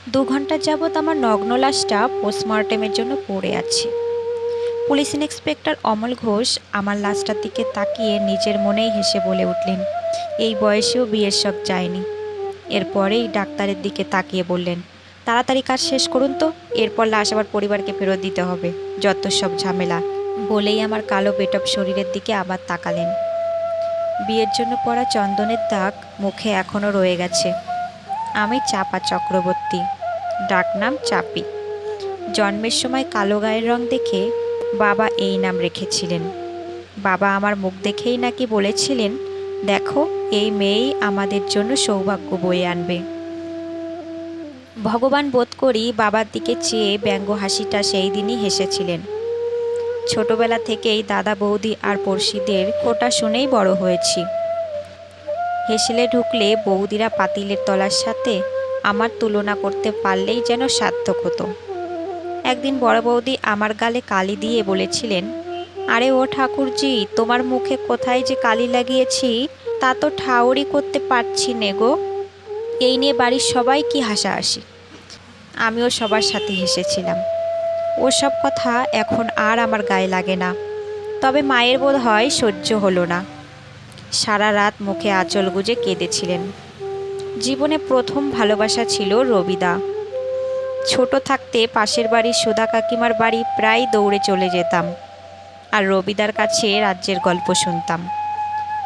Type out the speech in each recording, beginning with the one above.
2 ঘন্টা যাবৎ আমার নগ্ন লাশটা পোস্টমর্টেমের জন্য পড়ে আছে। পুলিশ ইন্সপেক্টর অমল ঘোষ আমার লাশটার দিকে তাকিয়ে নিজের মনেই হেসে বলে উঠলেন, এই বয়সেও বিয়ের শখ যায়নি। এরপরেই ডাক্তারের দিকে তাকিয়ে বললেন, তাড়াতাড়ি কাজ শেষ করুন তো, এরপর লাশ আবার পরিবারকে ফেরত দিতে হবে, যত সব ঝামেলা। বলেই আমার কালো বেটপ শরীরের দিকে আবার তাকালেন। বিয়ের জন্য পরা চন্দনের দাগ মুখে এখনও রয়ে গেছে। আমি চাপা চক্রবর্তী, ডাকনাম চাপি। জন্মের সময় কালো গায়ের রং দেখে বাবা এই নাম রেখেছিলেন। বাবা আমার মুখ দেখেই নাকি বলেছিলেন, দেখো এই মেয়েই আমাদের জন্য সৌভাগ্য বয়ে আনবে। ভগবান বোধ করি বাবার দিকে চেয়ে ব্যঙ্গ হাসিটা সেই দিনই হেসেছিলেন। ছোটবেলা থেকেই দাদা বৌদি আর পড়শিদের খোঁটা শুনেই বড় হয়েছি। হেসেলে ঢুকলে বৌদিরা পাতিলের তলার সাথে আমার তুলনা করতে পারলেই যেন সার্থক হতো। একদিন বড় বৌদি আমার গালে কালি দিয়ে বলেছিলেন, আরে ও ঠাকুরজি, তোমার মুখে কোথায় যে কালি লাগিয়েছি তা তো ঠাউরি করতে পারছি নে গো। এই নিয়ে বাড়ির সবাই কি হাসাহাসি। আমিও সবার সাথে হেসেছিলাম। ওসব কথা এখন আর আমার গায়ে লাগে না। তবে মায়ের বোধ হয় সহ্য হলো না। সারা রাত মুখে আঁচল গুজে কেঁদেছিলেন। জীবনে প্রথম ভালোবাসা ছিল রবিদা। ছোট থাকতে পাশের বাড়ির সুধা কাকিমার বাড়ি প্রায় দৌড়ে চলে যেতাম, আর রবিদার কাছে রাজ্যের গল্প শুনতাম।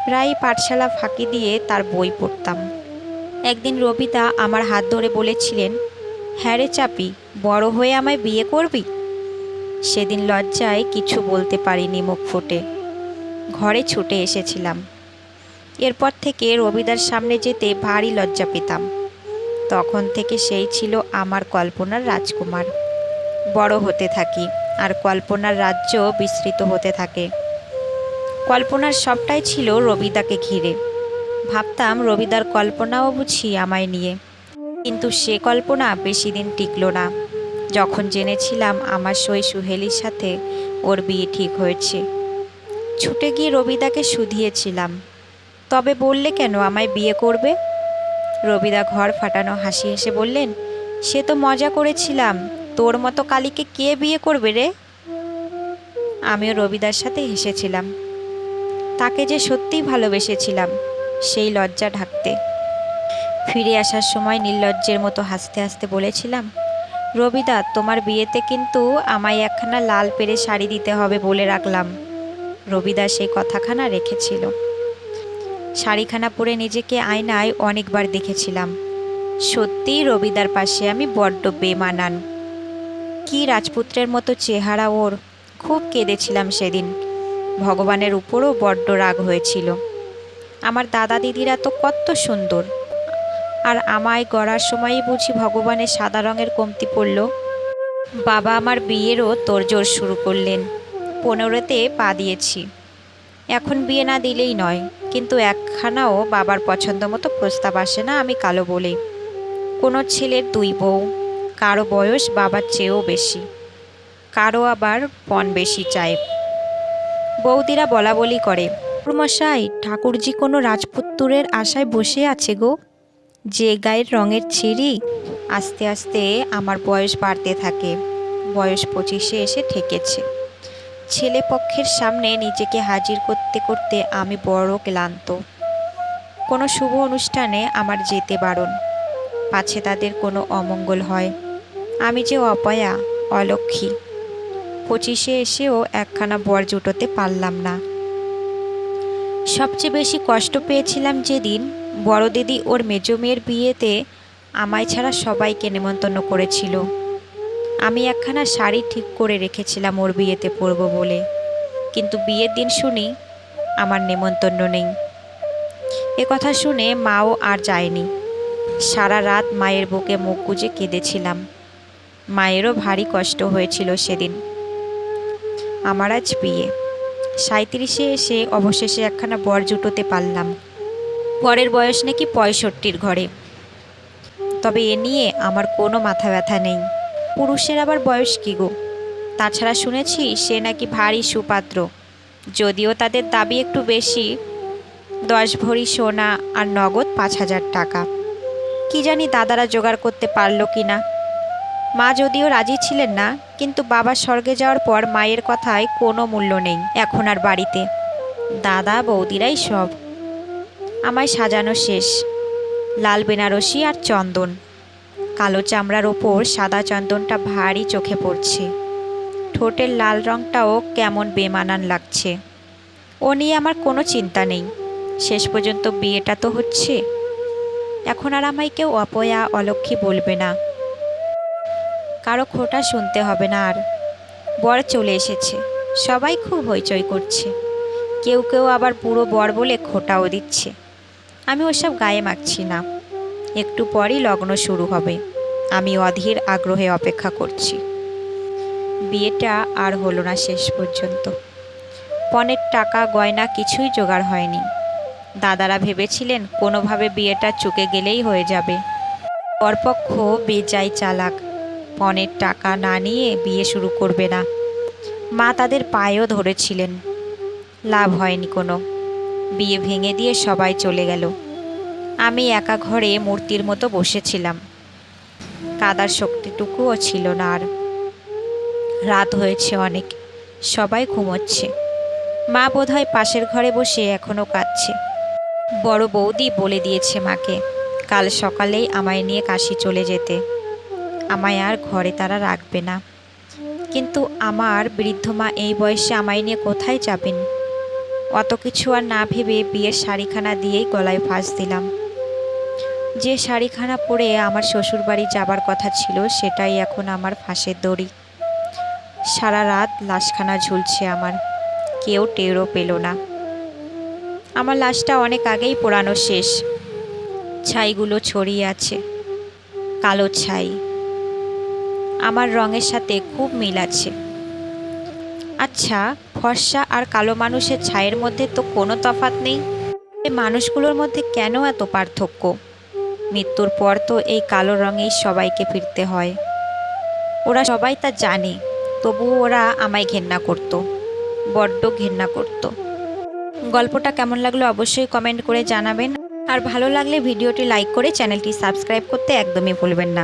প্রায় পাঠশালা ফাঁকি দিয়ে তার বই পড়তাম। একদিন রবিদা আমার হাত ধরে বলেছিলেন, হ্যাঁ রে চাপি, বড় হয়ে আমায় বিয়ে করবি? সেদিন লজ্জায় কিছু বলতে পারিনি মুখ ফুটে। ঘরে ছুটে এসেছিলাম। এরপর থেকে রবিদার সামনে যেতে ভারী লজ্জা পেতাম। তখন থেকে সেই ছিল আমার কল্পনার রাজকুমার। বড় হতে থাকি আর কল্পনার রাজ্য বিস্তৃত হতে থাকে। কল্পনার সবটাই ছিল রবিদাকে ঘিরে। ভাবতাম রবিদার কল্পনাও বুঝি আমায় নিয়ে, কিন্তু সে কল্পনা বেশি দিন টিকল না। যখন জেনেছিলাম আমার সই সুহেলির সাথে ওর বিয়ে ঠিক হয়েছে, ছুটে গিয়ে রবিদাকে শুধিয়েছিলাম, তবে বললে কেন আমায় বিয়ে করবে? রবিদা ঘর ফাটানো হাসি হেসে বললেন, সে তো মজা করেছিলাম, তোর মতো কালীকে কে বিয়ে করবে রে? আমিও রবিদার সাথে হেসেছিলাম। তাকে যে সত্যিই ভালোবেসেছিলাম সেই লজ্জা ঢাকতে। ফিরে আসার সময় নির্লজ্জের মতো হাসতে হাসতে বলেছিলাম, রবিদা, তোমার বিয়েতে কিন্তু আমায় একখানা লাল পেরে শাড়ি দিতে হবে বলে রাখলাম। রবিদা সেই কথাখানা রেখেছিল। শাড়িখানা পরে নিজেকে আয়নায় অনেকবার দেখেছিলাম। সত্যিই রবিদার পাশে আমি বড্ড বেমানান। কি রাজপুত্রের মতো চেহারা ওর। খুব কেঁদেছিলাম সেদিন। ভগবানের উপরও বড্ড রাগ হয়েছিল। আমার দাদা দিদিরা তো কত সুন্দর, আর আমায় গড়ার সময়ই বুঝি ভগবানের সাদা রঙের কমতি পড়ল। বাবা আমার বিয়েরও তোড়জোড় শুরু করলেন। 15তে পা দিয়েছি। এখন বিয়ে না দিলেই নয়, কিন্তু একখানাও বাবার পছন্দ মতো প্রস্তাব আসে না আমি কালো বলে। কোনো ছেলের 2 বউ, কারো বয়স বাবার চেয়েও বেশি, কারো আবার পণ বেশি চায়। বৌদিরা বলা বলি করে, মশাই, ঠাকুরজি কোনো রাজপুত্তুরের আশায় বসে আছে গো। যে গায়ের রঙের ছিঁড়ি। আস্তে আস্তে আমার বয়স বাড়তে থাকে। বয়স 25-এ এসে ঠেকেছে। ছেলে পক্ষের সামনে নিজেকে হাজির করতে করতে আমি বড় ক্লান্ত। কোনো শুভ অনুষ্ঠানে আমার যেতে বারণ, পাছে তাদের কোনো অমঙ্গল হয়। আমি যে অপয়া, অলক্ষী। 25-এ এসেও একখানা বর জুটোতে পারলাম না। সবচেয়ে বেশি কষ্ট পেয়েছিলাম যেদিন বড় দিদি ওর মেজো মেয়ের বিয়েতে আমায় ছাড়া সবাইকে নেমন্তন্ন করেছিল। আমি একখানা শাড়ি ঠিক করে রেখেছিলাম ওর বিয়েতে পরব বলে, কিন্তু বিয়ের দিন শুনি আমার নেমন্তন্ন নেই। এ কথা শুনে মাও আর যায়নি। সারা রাত মায়ের বুকে মুখ গুজে কেঁদেছিলাম। মায়েরও ভারী কষ্ট হয়েছিল সেদিন। আমার আজ বিয়ে। 37-এ এসে অবশেষে একখানা বর জুটোতে পারলাম। বরের বয়স নাকি 65-র ঘরে। তবে এ নিয়ে আমার কোনো মাথা ব্যথা নেই। পুরুষের আবার বয়স কী গো? তাছাড়া শুনেছি সে নাকি ভারী সুপাত্র, যদিও তাদের দাবি একটু বেশি, 10 ভরি সোনা আর নগদ 5,000 টাকা। কি জানি দাদারা জোগাড় করতে পারলো কি না। মা যদিও রাজি ছিলেন না, কিন্তু বাবা স্বর্গে যাওয়ার পর মায়ের কথায় কোনো মূল্য নেই এখন আর বাড়িতে। দাদা বৌদিরাই সব। আমায় সাজানো শেষ। লাল বেনারসি আর চন্দন, কালো চামড়ার ওপর সাদা চন্দনটা ভারী চোখে পড়ছে। ঠোঁটের লাল রঙটাও কেমন বেমানান লাগছে। ও নিয়ে আমার কোনো চিন্তা নেই, শেষ পর্যন্ত বিয়েটা তো হচ্ছে। এখন আর আমায় কেউ অপয়া অলক্ষ্মী বলবে না, কারো খোঁটা শুনতে হবে না আর। বর চলে এসেছে, সবাই খুব হইচই করছে। কেউ কেউ আবার পুরো বর বলে খোঁটাও দিচ্ছে। আমি ওসব গায়ে মাখছি না। একটু পরই লগ্ন শুরু হবে। আমি অধীর আগ্রহে অপেক্ষা করছি। বিয়েটা আর হলো না শেষ পর্যন্ত। পণের টাকা গয়না কিছুই জোগাড় হয়নি। দাদারা ভেবেছিলেন কোনোভাবে বিয়েটা চুকে গেলেই হয়ে যাবে। বরপক্ষ বেজায় চালাক, পণের টাকা না নিয়ে বিয়ে শুরু করবে না। মা তাদের পায়েও ধরেছিলেন, লাভ হয়নি কোনো। বিয়ে ভেঙে দিয়ে সবাই চলে গেল। আমি একা ঘরে মূর্তির মতো বসেছিলাম। কাদার শক্তিটুকুও ছিল না আর। রাত হয়েছে অনেক, সবাই ঘুমোচ্ছে। মা বোধহয় পাশের ঘরে বসে এখনও কাঁদছে। বড় বৌদি বলে দিয়েছে মাকে কাল সকালেই আমায় নিয়ে কাশি চলে যেতে। আমায় আর ঘরে তারা রাখবে না। কিন্তু আমার বৃদ্ধ মা এই বয়সে আমায় নিয়ে কোথায় যাবেন? অত কিছু আর না ভেবে বিয়ের শাড়িখানা দিয়েই গলায় ফাঁস দিলাম। যে শাড়িখানা পরে আমার শ্বশুরবাড়ি যাবার কথা ছিল, সেটাই এখন আমার ফাঁসের দড়ি। সারা রাত লাশখানা ঝুলছে আমার, কেউ টেরও পেল না। আমার লাশটা অনেক আগেই পোড়ানো শেষ। ছাইগুলো ছড়িয়ে আছে, কালো ছাই। আমার রঙের সাথে খুব মিল আছে। আচ্ছা, ফর্সা আর কালো মানুষের ছাইয়ের মধ্যে তো কোনো তফাৎ নেই। এই মানুষগুলোর মধ্যে কেন এত পার্থক্য? মৃত্যুর পর তো এই কালো রঙেই সবাইকে ফিরতে হয়। ওরা সবাই তা জানে, তবুও ওরা আমায় ঘেন্না করত, বড্ড ঘেন্না করত। গল্পটা কেমন লাগলো অবশ্যই কমেন্ট করে জানাবেন। আর ভালো লাগলে ভিডিওটি লাইক করে চ্যানেলটি সাবস্ক্রাইব করতে একদমই ভুলবেন না।